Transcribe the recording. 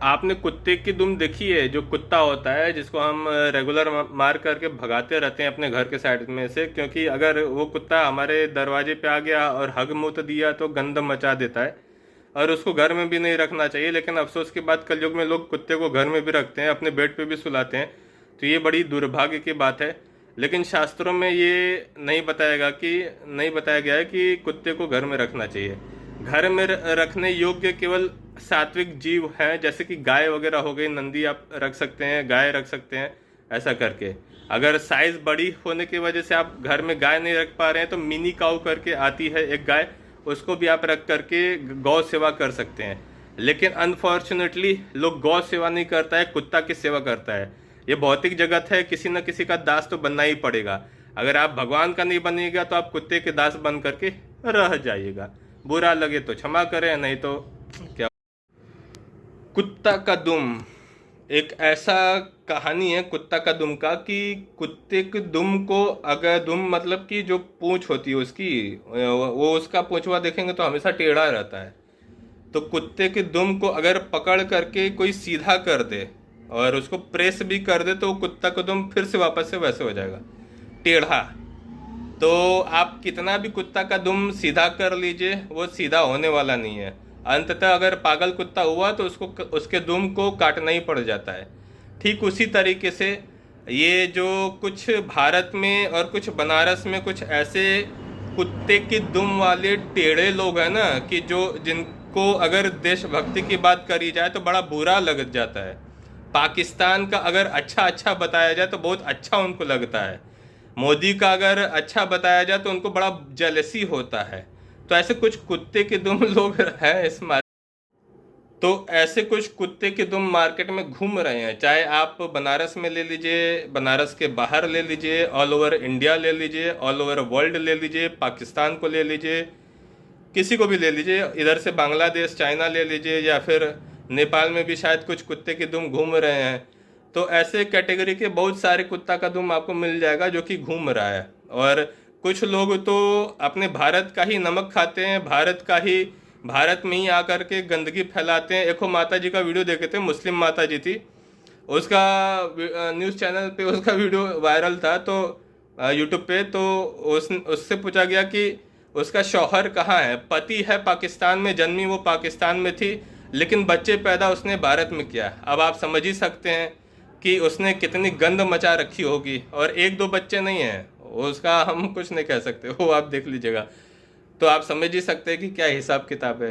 आपने कुत्ते की दुम देखी है? जो कुत्ता होता है जिसको हम रेगुलर मार करके भगाते रहते हैं अपने घर के साइड में से, क्योंकि अगर वो कुत्ता हमारे दरवाजे पे आ गया और हग मुत दिया तो गंद मचा देता है और उसको घर में भी नहीं रखना चाहिए। लेकिन अफसोस की बात, कलयुग में लोग कुत्ते को घर में भी रखते हैं, अपने बेड पे भी सुलाते हैं। तो ये बड़ी दुर्भाग्य की बात है। लेकिन शास्त्रों में ये नहीं बताया गया है कि कुत्ते को घर में रखना चाहिए। घर में रखने योग्य केवल सात्विक जीव हैं, जैसे कि गाय वगैरह हो गई। नंदी आप रख सकते हैं, गाय रख सकते हैं, ऐसा करके। अगर साइज बड़ी होने की वजह से आप घर में गाय नहीं रख पा रहे हैं तो मिनी काऊ करके आती है एक गाय, उसको भी आप रख करके गौ सेवा कर सकते हैं। लेकिन अनफॉर्चुनेटली लोग गौ सेवा नहीं करता है, कुत्ता की सेवा करता है। ये भौतिक जगत है, किसी न किसी का दास तो बनना ही पड़ेगा। अगर आप भगवान का नहीं बनिएगा तो आप कुत्ते के दास बन करके रह जाइएगा। बुरा लगे तो क्षमा करें, नहीं तो क्या। कुत्ता का दुम एक ऐसा कहानी है कुत्ता का दुम का, कि कुत्ते के दुम को, अगर दुम मतलब कि जो पूंछ होती है उसकी, वो उसका पूंछवा देखेंगे तो हमेशा टेढ़ा रहता है। तो कुत्ते के दुम को अगर पकड़ करके कोई सीधा कर दे और उसको प्रेस भी कर दे तो कुत्ता का दुम फिर से वापस से वैसे हो जाएगा, टेढ़ा। तो आप कितना भी कुत्ता का दुम सीधा कर लीजिए, वो सीधा होने वाला नहीं है। अंततः अगर पागल कुत्ता हुआ तो उसको, उसके दुम को काटना ही पड़ जाता है। ठीक उसी तरीके से ये जो कुछ भारत में और कुछ बनारस में कुछ ऐसे कुत्ते की दुम वाले टेढ़े लोग हैं ना, कि जो जिनको अगर देशभक्ति की बात करी जाए तो बड़ा बुरा लग जाता है। पाकिस्तान का अगर अच्छा अच्छा बताया जाए तो बहुत अच्छा उनको लगता है। मोदी का अगर अच्छा बताया जाए तो उनको बड़ा जेलसी होता है। तो ऐसे कुछ कुत्ते के दुम लोग हैं इस मार्केट। तो ऐसे कुछ कुत्ते के दुम मार्केट में घूम रहे हैं। चाहे आप बनारस में ले लीजिए, बनारस के बाहर ले लीजिए, ऑल ओवर इंडिया ले लीजिए, ऑल ओवर वर्ल्ड ले लीजिए, पाकिस्तान को ले लीजिए, किसी को भी ले लीजिए, इधर से बांग्लादेश चाइना ले लीजिए, या फिर नेपाल में भी शायद कुछ कुत्ते के दुम घूम रहे हैं। तो ऐसे कैटेगरी के बहुत सारे कुत्ता का दुम आपको मिल जाएगा जो कि घूम रहा है। और कुछ लोग तो अपने भारत का ही नमक खाते हैं, भारत में ही आकर के गंदगी फैलाते हैं। एक माता जी का वीडियो देखे थे, मुस्लिम माता जी थी, उसका न्यूज़ चैनल पे उसका वीडियो वायरल था, तो यूट्यूब पे। तो उससे पूछा गया कि उसका शौहर कहाँ है। पति है पाकिस्तान में, जन्मी वो पाकिस्तान में थी, लेकिन बच्चे पैदा उसने भारत में किया। अब आप समझ ही सकते हैं कि उसने कितनी गंद मचा रखी होगी। और एक दो बच्चे नहीं हैं, उसका हम कुछ नहीं कह सकते, वो आप देख लीजिएगा। तो आप समझ ही सकते हैं कि क्या हिसाब किताब है।